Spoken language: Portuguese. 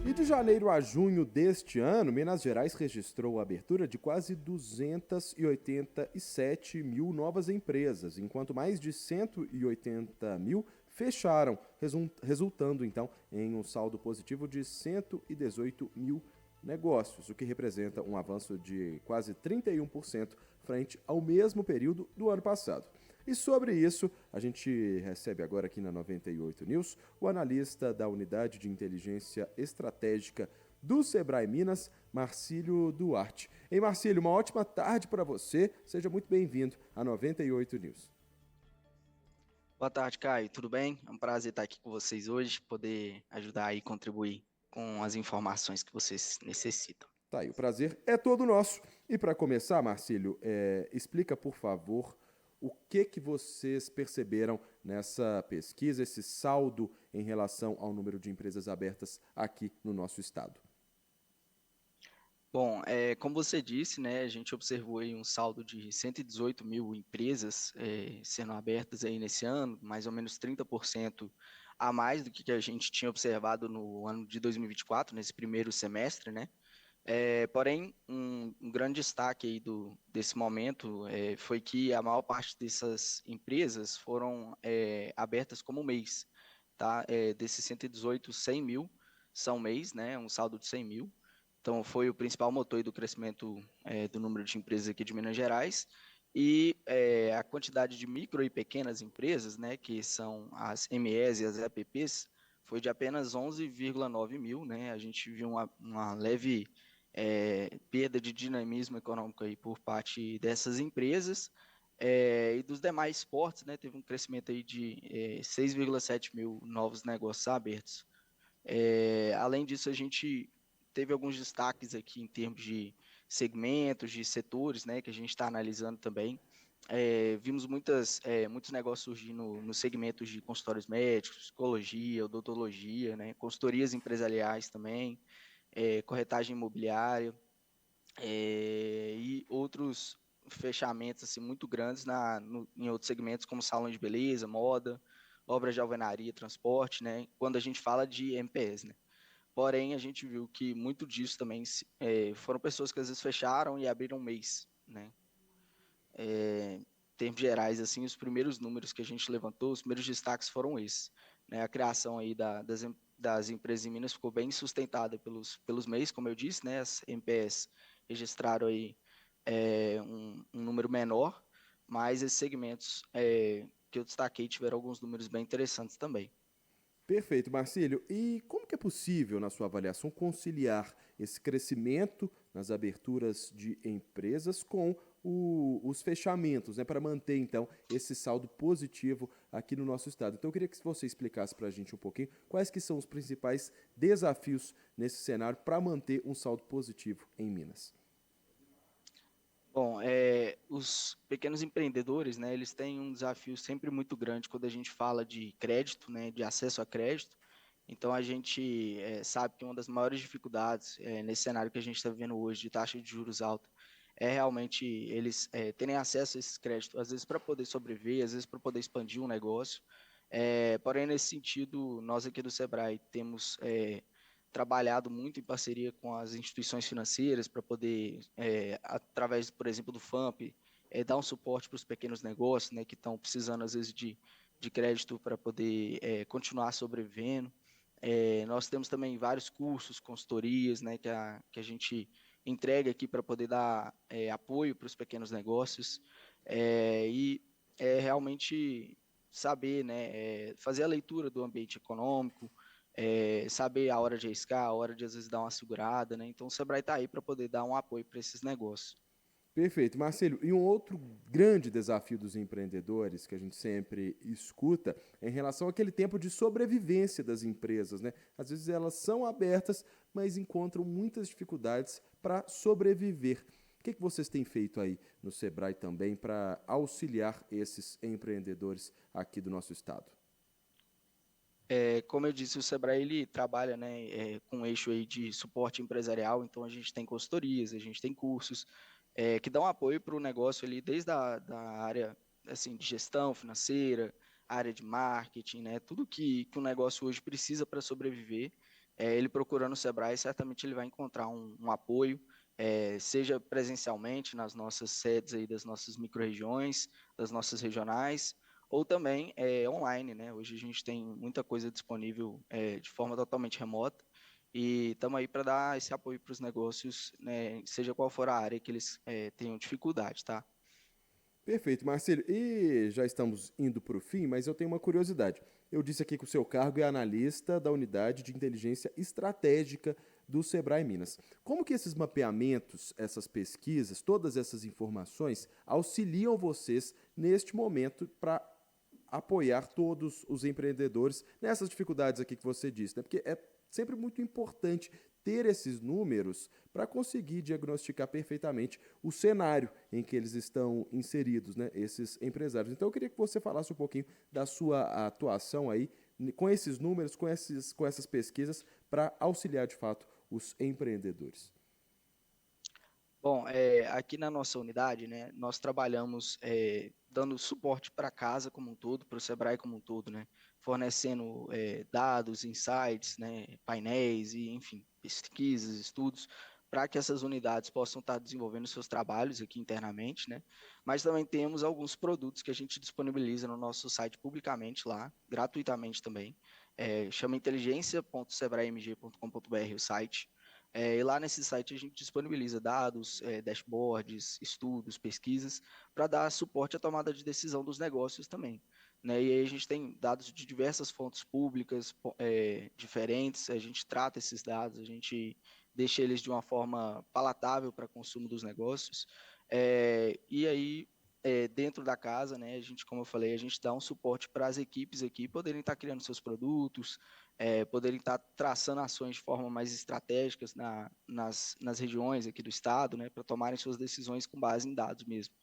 E de janeiro a junho deste ano, Minas Gerais registrou a abertura de quase 287 mil novas empresas, enquanto mais de 180 mil fecharam, resultando então em um saldo positivo de 118 mil negócios, o que representa um avanço de quase 31% frente ao mesmo período do ano passado. E sobre isso, a gente recebe agora aqui na 98 News o analista da Unidade de Inteligência Estratégica do Sebrae Minas, Marcílio Duarte. Ei, Marcílio, uma ótima tarde para você. Seja muito bem-vindo à 98 News. Boa tarde, Caio. Tudo bem? É um prazer estar aqui com vocês hoje, poder ajudar e contribuir com as informações que vocês necessitam. Tá aí, o prazer é todo nosso. E para começar, Marcílio, explica, por favor, o que vocês perceberam nessa pesquisa, esse saldo em relação ao número de empresas abertas aqui no nosso estado. Bom, como você disse, né, a gente observou aí um saldo de 118 mil empresas sendo abertas aí nesse ano, mais ou menos 30% a mais do que a gente tinha observado no ano de 2024, nesse primeiro semestre, né? Porém, um grande destaque aí desse momento foi que a maior parte dessas empresas foram abertas como mês, tá? Desses 118, 100 mil são mês, né? Um saldo de 100 mil. Então, foi o principal motor aí do crescimento do número de empresas aqui de Minas Gerais. E a quantidade de micro e pequenas empresas, né, que são as MEs e as EPPs, foi de apenas 11,9 mil, né? A gente viu uma leve perda de dinamismo econômico aí por parte dessas empresas, e dos demais portos, né, teve um crescimento aí de 6,7 mil novos negócios abertos. Além disso, a gente teve alguns destaques aqui em termos de segmentos, de setores, né, que a gente está analisando também. Vimos muitos negócios surgindo nos segmentos de consultórios médicos, psicologia, odontologia, né, consultorias empresariais também, corretagem imobiliária, e outros fechamentos assim, muito grandes em outros segmentos, como salão de beleza, moda, obras de alvenaria, transporte, né, quando a gente fala de MPS, né. Porém, a gente viu que muito disso também foram pessoas que às vezes fecharam e abriram um mês, né. Em termos gerais, assim, os primeiros números que a gente levantou, os primeiros destaques foram esses, né? A criação aí das empresas em Minas ficou bem sustentada pelos MEIs, como eu disse, né? As MPS registraram aí um número menor, mas esses segmentos que eu destaquei tiveram alguns números bem interessantes também. Perfeito, Marcílio. E como que é possível, na sua avaliação, conciliar esse crescimento nas aberturas de empresas com os fechamentos, né, para manter, então, esse saldo positivo aqui no nosso estado? Então, eu queria que você explicasse para a gente um pouquinho quais que são os principais desafios nesse cenário para manter um saldo positivo em Minas. Bom, os pequenos empreendedores, né, eles têm um desafio sempre muito grande quando a gente fala de crédito, né, de acesso a crédito. Então, a gente sabe que uma das maiores dificuldades nesse cenário que a gente está vivendo hoje, de taxa de juros alta, é realmente eles terem acesso a esses créditos, às vezes para poder sobreviver, às vezes para poder expandir um negócio. Porém, nesse sentido, nós aqui do Sebrae temos trabalhado muito em parceria com as instituições financeiras para poder, através, por exemplo, do FAMP, dar um suporte para os pequenos negócios, né, que estão precisando, às vezes, de crédito para poder continuar sobrevivendo. Nós temos também vários cursos, consultorias, né, que a gente entrega aqui para poder dar apoio para os pequenos negócios, e realmente saber, né, fazer a leitura do ambiente econômico, saber a hora de arriscar, a hora de às vezes dar uma segurada, né? Então o Sebrae está aí para poder dar um apoio para esses negócios. Perfeito, Marcelo. E um outro grande desafio dos empreendedores que a gente sempre escuta é em relação àquele tempo de sobrevivência das empresas, né? Às vezes elas são abertas, mas encontram muitas dificuldades para sobreviver. O que vocês têm feito aí no Sebrae também para auxiliar esses empreendedores aqui do nosso estado? Como eu disse, o Sebrae ele trabalha, né, com um eixo aí de suporte empresarial, então a gente tem consultorias, a gente tem cursos que dão apoio para o negócio ali, desde da área assim, de gestão financeira, área de marketing, né, tudo que o negócio hoje precisa para sobreviver, ele procurando o Sebrae, certamente ele vai encontrar um apoio, seja presencialmente nas nossas sedes aí das nossas micro-regiões, das nossas regionais, ou também online, né? Hoje a gente tem muita coisa disponível de forma totalmente remota, e estamos aí para dar esse apoio para os negócios, né, seja qual for a área que eles tenham dificuldade, tá? Perfeito, Marcelo. E já estamos indo para o fim, mas eu tenho uma curiosidade. Eu disse aqui que o seu cargo é analista da unidade de inteligência estratégica do Sebrae Minas. Como que esses mapeamentos, essas pesquisas, todas essas informações auxiliam vocês neste momento para apoiar todos os empreendedores nessas dificuldades aqui que você disse, né? Porque é sempre muito importante ter esses números para conseguir diagnosticar perfeitamente o cenário em que eles estão inseridos, né, esses empresários. Então eu queria que você falasse um pouquinho da sua atuação aí com esses números, com essas pesquisas para auxiliar de fato os empreendedores. Bom, aqui na nossa unidade, né, nós trabalhamos dando suporte para a casa como um todo, para o Sebrae como um todo, né, fornecendo dados, insights, né, painéis e, enfim, pesquisas, estudos, para que essas unidades possam estar desenvolvendo seus trabalhos aqui internamente, né, mas também temos alguns produtos que a gente disponibiliza no nosso site publicamente lá, gratuitamente também, chama inteligência.sebraemg.com.br o site. E lá nesse site a gente disponibiliza dados, dashboards, estudos, pesquisas, para dar suporte à tomada de decisão dos negócios também. Né? E aí a gente tem dados de diversas fontes públicas diferentes, a gente trata esses dados, a gente deixa eles de uma forma palatável para consumo dos negócios. E aí, dentro da casa, né, a gente, como eu falei, a gente dá um suporte para as equipes aqui poderem estar criando seus produtos, poderem estar traçando ações de forma mais estratégicas nas regiões aqui do estado, né, para tomarem suas decisões com base em dados mesmo.